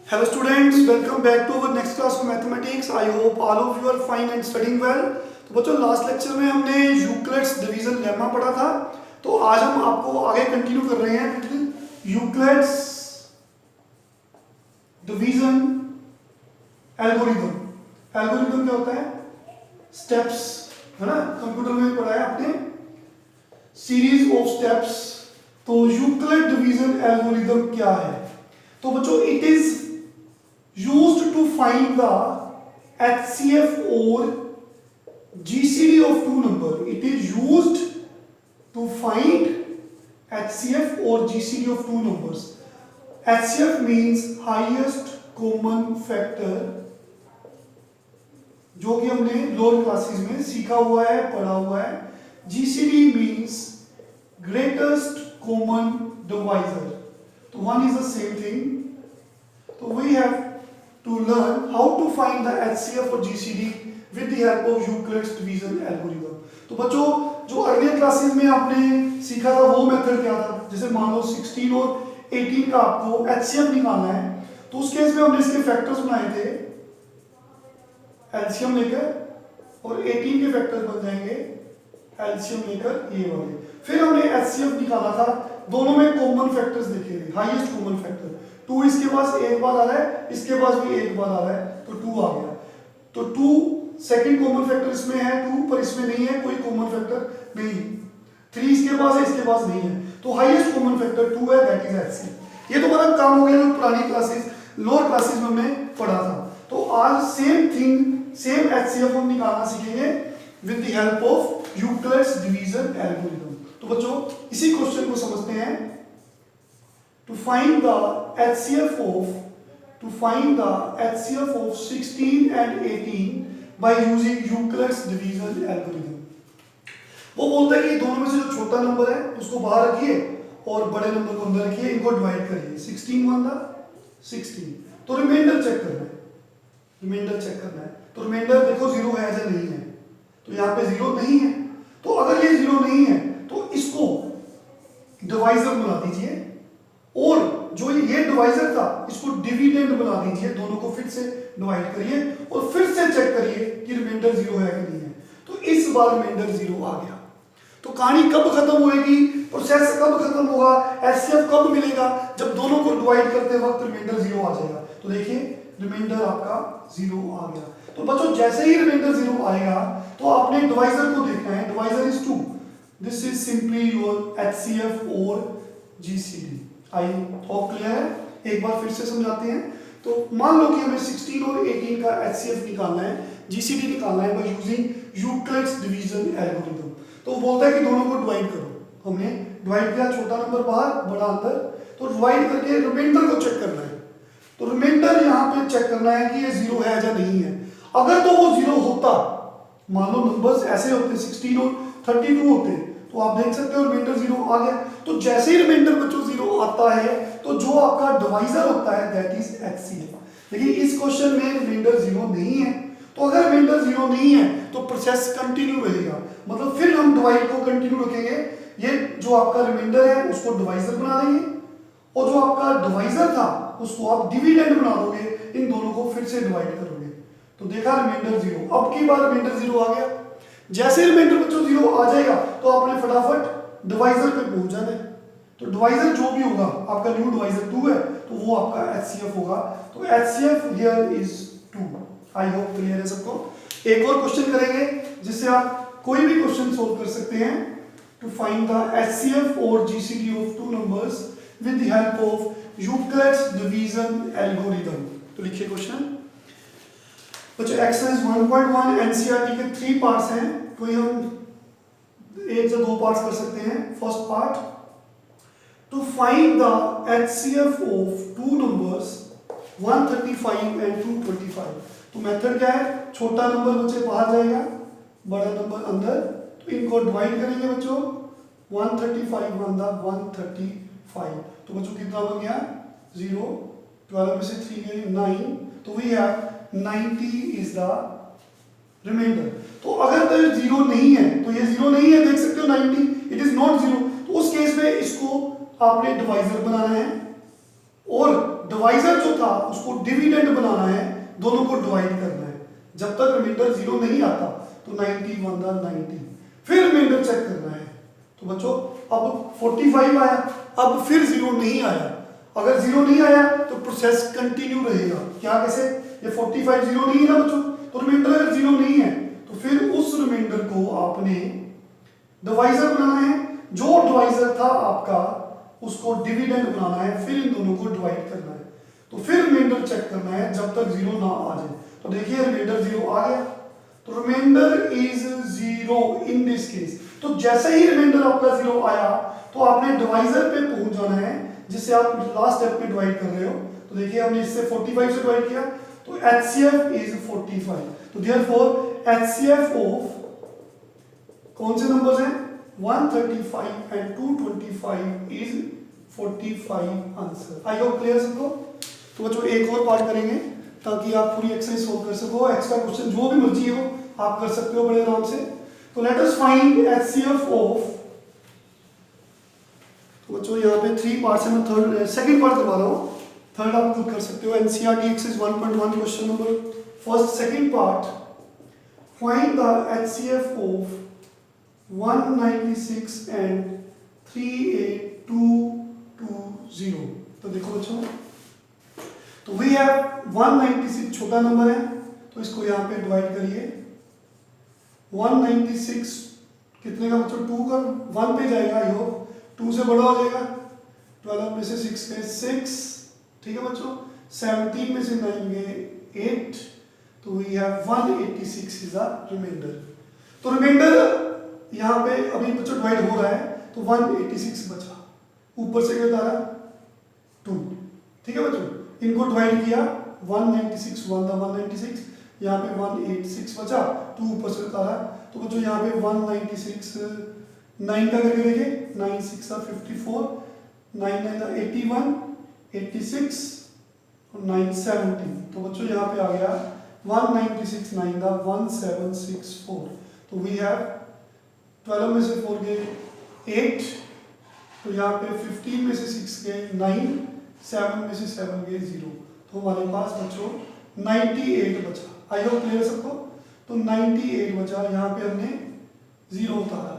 Hello students, welcome back to our next class of mathematics. I hope all of you are fine and studying well. तो बच्चों last lecture में हमने Euclid's division lemma पढ़ा था, तो आज हम आपको आगे कंटिन्यू कर रहे हैं with Euclid's division algorithm. Algorithm क्या होता है? स्टेप्स, है ना? कंप्यूटर में भी पढ़ा है आपने, सीरीज ऑफ स्टेप्स। तो यूक्लिड डिवीजन एल्गोरिथम क्या है? तो बच्चों it is used to find the HCF or GCD of two number. It is used to find HCF or GCD of two numbers. HCF means highest common factor, जो कि हमने lower classes में सीखा हुआ है, पढ़ा हुआ है। GCD means greatest common divisor. तो one is the same thing. So we have to learn how to find the HCF और GCD with the help of Euclid's division algorithm. तो बच्चों जो अर्लियर क्लासेस में आपने सीखा था वो मेथड क्या था? जैसे मान लो 16 और 18 का आपको HCF निकालना है, तो उस केस में हमने इसके फैक्टर्स बनाए थे एलसीएम लेकर, और 18 के फैक्टर्स बन जाएंगे एलसीएम लेकर ये वाले। फिर हमने HCF निकाला था, दोनों में कॉमन फैक्टर्स देखे थे, हाईएस्ट कॉमन फैक्टर 2 इसके पास एक बार आ रहा है, इसके पास भी एक बार आ रहा है, तो 2 आ गया। तो 2 सेकंड कॉमन फैक्टर इसमें है 2, पर इसमें नहीं है, कोई कॉमन फैक्टर नहीं। 3 इसके पास है, इसके पास नहीं है, तो हाईएस्ट कॉमन फैक्टर 2 है, दैट इज HCF। ये तो बड़ा काम हो गया जो पुरानी क्लासेस लोअर क्लासेस में हमने पढ़ा था। तो आज सेम थिंग, सेम HCF हम निकालना सीखेंगे with the help of Euclid's division algorithm. तो बच्चों इसी क्वेश्चन को समझते हैं। To find the HCF of 16 and 18 by using Euclid's division algorithm. वो बोलता है कि दोनों में से जो छोटा नंबर है उसको बाहर रखिए और बड़े नंबर को अंदर रखिए, इनको डिवाइड करिए। 16 वन था 16, तो रिमाइंडर चेक करना है, रिमाइंडर चेक करना है। तो रिमाइंडर देखो 0 है या नहीं है, तो यहाँ पे 0 नहीं है। तो अगर ये 0 नहीं है तो इसको डिवाइजर बना दीजिए, और जो ये डिवाइजर था इसको डिविडेंड बना दीजिए, दोनों को फिर से डिवाइड करिए और फिर से चेक करिए कि रिमाइंडर 0 है कि नहीं है। तो इस बार रिमाइंडर 0 आ गया। तो कहानी कब खत्म होएगी, प्रोसेस कब खत्म होगा, एचसीएफ कब मिलेगा? जब दोनों को डिवाइड करते वक्त रिमाइंडर 0 आ जाएगा। तो देखिए रिमाइंडर आपका 0 आ गया। तो बच्चों जैसे ही रिमाइंडर 0 आएगा तो आपने डिवाइजर को देखना है, divisor is 2, this is simply your HCF और जीसीडी। आई होप क्लियर है। एक बार फिर से समझाते हैं। तो मान लो कि हमें 16 और 18 का HCF निकालना है, GCD निकालना है by using Euclid's division algorithm. तो वो बोलता है कि दोनों को डिवाइड करो। हमने डिवाइड किया, छोटा नंबर बाहर बड़ा अंदर, तो डिवाइड करके रिमाइंडर को चेक करना है। तो रिमाइंडर यहाँ पे चेक करना है कि ये 0 है या नहीं है। अगर तो वो 0 होता, मान लो नंबर्स ऐसे होते 16 और 32 होते, तो आप देख सकते हो रिमाइंडर 0 आ गया। तो जैसे ही रिमाइंडर बच्चों 0 आता है तो जो आपका डिवाइजर होता है दैट इज HCF। लेकिन इस क्वेश्चन में रिमाइंडर 0 नहीं है, तो अगर रिमाइंडर 0 नहीं है तो प्रोसेस कंटिन्यू रहेगा, मतलब फिर हम डिवाइड को कंटिन्यू रखेंगे। ये जो आपका रिमाइंडर है उसको डिवाइजर बना देंगे, और जो आपका डिवाइजर था उसको आप डिविडेंड बना दोगे, इन दोनों को फिर से डिवाइड करोगे। तो देखा रिमाइंडर 0, अब की बार रिमाइंडर 0 आ गया। जैसे रिमाइंडर बच्चों 0 आ जाएगा तो आपने फटाफट डिवाइजर पे पहुंच जाना है। तो डिवाइजर जो भी होगा, आपका न्यू डिवाइजर 2 है तो वो आपका HCF होगा। तो HCF here is 2। I hope clear है सबको। एक और क्वेश्चन करेंगे जिससे आप कोई भी क्वेश्चन सोल्व कर सकते हैं। टू फाइंड द HCF और GCD of two numbers with the help of Euclid's division algorithm. तो लिखिए क्वेश्चन। बच्चों एक्सरसाइज 1.1 एनसीईआरटी के 3 पार्ट्स हैं, कोई हम 1 से 2 पार्ट्स कर सकते हैं। First part, to find the HCF of two numbers 135 and 225। तो मेथड क्या है? छोटा नंबर बच्चे बाहर जाएगा, बड़ा नंबर अंदर, तो इनको डिवाइड करेंगे बच्चों। 135 वन द 135, तो बच्चों कितना बन गया? 0, 12 में से 3 गए 9, तो we have 90 is the remainder. तो अगर तो 0 नहीं है, तो ये 0 नहीं है, देख सकते हो 90, इट इज नॉट 0। तो उस केस में इसको आपने डिवाइजर बनाना है, और डिवाइजर जो था उसको डिविडेंड बनाना है, दोनों को डिवाइड करना है। जब तक रिमाइंडर 0 नहीं आता तो 90 1 दा 90, फिर रिमाइंडर चेक करना है। तो बच्चों अब 45 आया, अब फिर 0 नहीं आया। अगर 0 नहीं आया तो प्रोसेस कंटिन्यू रहेगा। क्या कैसे? ये 45 0 नहीं है ना बच्चों, तो रिमाइंडर अगर 0 नहीं है तो फिर उस रिमाइंडर को आपने डिवाइजर बनाना है। जो डिवाइजर था आपका उसको डिविडेंड बनाना है, फिर इन दोनों को डिवाइड करना है। तो फिर रिमाइंडर चेक करना है जब तक 0 ना आ जाए। तो देखिए रिमाइंडर 0 आ गया, तो remainder is 0 in this case. तो जैसे ही रिमाइंडर आपका 0 आया तो आपने डिवाइजर पे पहुंच जाना है जिससे आप लास्ट स्टेप में डिवाइड कर रहे हो। तो देखिए हमने इससे 45 से डिवाइड किया, तो HCF इज 45। तो देयरफॉर HCF ऑफ कौन से नंबर्स हैं? 135 and 225 is 45 answer. I hope clear सबको। तो बच्चों एक और पार्ट करेंगे ताकि आप पूरी एक्सरसाइज सॉल्व कर सको। एक्स्ट्रा क्वेश्चन जो भी मर्जी हो आप कर सकते हो बड़े आराम से। तो let us find HCF of, तो बच्चों यहाँ पे 3 पार्ट्स है, मैं सेकंड पार्ट करवा रहा हूँ, थर्ड आप खुद कर सकते हो। NCERT exercise 1.1 question number first second part, find the HCF of 196 and 38220। तो देखो बच्चों, तो वी हैव 196 छोटा नंबर है तो इसको यहाँ पे डिवाइड करिए। 196 कितने का बच्चों? 2 का, 1 पे जाएगा, यो 2 से बड़ा हो जाएगा। 12 में से 6 गए 6, ठीक है बच्चों। 17 में से 9 गए 8, तो we have 186 is the remainder. तो रिमाइंडर यहाँ पे अभी बच्चों डिवाइड हो रहा है तो 186 बचा, ऊपर से क्या आ रहा 2, ठीक है बच्चों। इनको डिवाइड किया 196 1 था 196, यहाँ पे 186 बचा, 2 ऊपर से आ रहा। तो बच्चों यहाँ पे 196 9 का करके देखिए, 9 6 54, 9 9 81, 86 और 9 17। तो बच्चों यहाँ पे आ गया 196 9 था 1764। तो वी हैव 12 में से 4 गए 8, तो यहाँ पे 15 में से 6 गए 9, 7 में से 7 गए 0। तो हमारे पास बच्चों 98 बचा। आई होप क्लियर सबको। तो 98 बचा, यहाँ पे हमने 0 उतारा,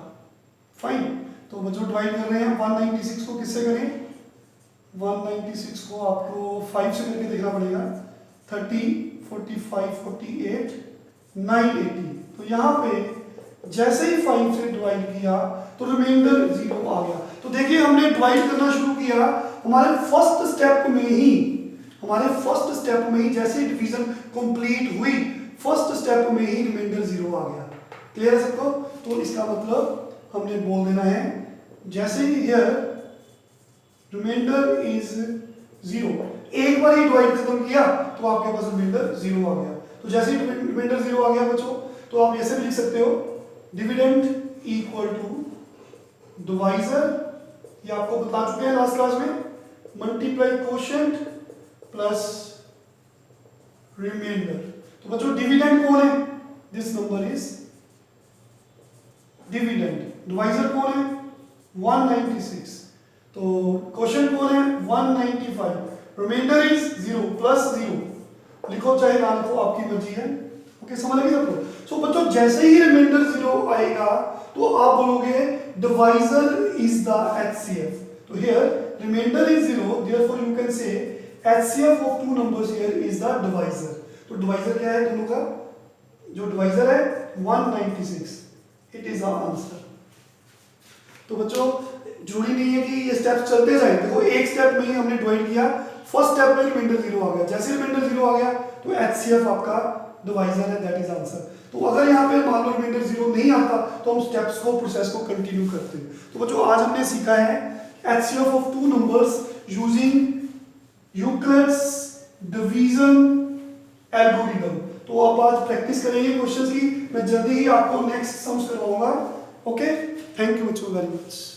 फाइन। तो बच्चों डिवाइड कर रहे हैं 196 को किससे करें? 196 को आपको 5 से करके देखना पड़ेगा। 30 45 48 980। तो यहाँ पे जैसे ही 5 से डिवाइड किया तो रिमाइंडर 0 आ गया। तो देखिए हमने डिवाइड करना शुरू किया, हमारे फर्स्ट स्टेप में ही जैसे ही डिवीजन कंप्लीट हुई, फर्स्ट स्टेप में ही रिमाइंडर 0 आ गया। क्लियर है सबको? तो इसका मतलब हमने बोल देना है जैसे ही हियर रिमाइंडर इज 0, एक बार ही डिवाइड खत्म किया तो आपके पास रिमाइंडर 0 आ गया। तो जैसे ही रिमाइंडर 0 आ गया बच्चों, तो आप ऐसे भी लिख सकते हो डिविडेंड इक्वल टू डिवाइजर, ये आपको बता चुके हैं लास्ट क्लास में, मल्टीप्लाई कोशेंट प्लस रिमाइंडर। तो बच्चों डिविडेंड कौन है? This number is dividend. Divisor कौन है? 196। तो कोशेंट कौन है? 195। रिमाइंडर इज 0 प्लस 0, लिखो चाहे ना लिखो आपकी मर्जी है। ओके, समझ लगी सबको? सो बच्चों जैसे ही रिमाइंडर 0 आएगा तो आप बोलोगे डिवाइजर इज द HCF। तो here remainder is 0, therefore you can say HCF of 2 numbers here is the divisor. तो डिवाइजर क्या है दोनों का? जो डिवाइजर है 196, इट इज द आंसर। तो बच्चों जरूरी नहीं है कि ये स्टेप चलते जाए, देखो एक स्टेप में ही हमने डिवाइड किया, फर्स्ट स्टेप में रिमाइंडर 0 आ गया, जैसे रिमाइंडर 0 आ गया तो HCF आपका डिवाइजर है, दैट इज आंसर। तो अगर यहाँ पे मान लो रिमाइंडर 0 नहीं आता तो हम स्टेप्स को प्रोसेस को कंटिन्यू करते हैं। तो बच्चों आज हमने सीखा है HCF of 2 numbers using Euclid's division algorithm. तो अब आज प्रैक्टिस करेंगे क्वेश्चंस की, मैं जल्दी ही आपको नेक्स्ट सम्स करवाऊंगा। ओके, थैंक यू बच्चों वेरी मच।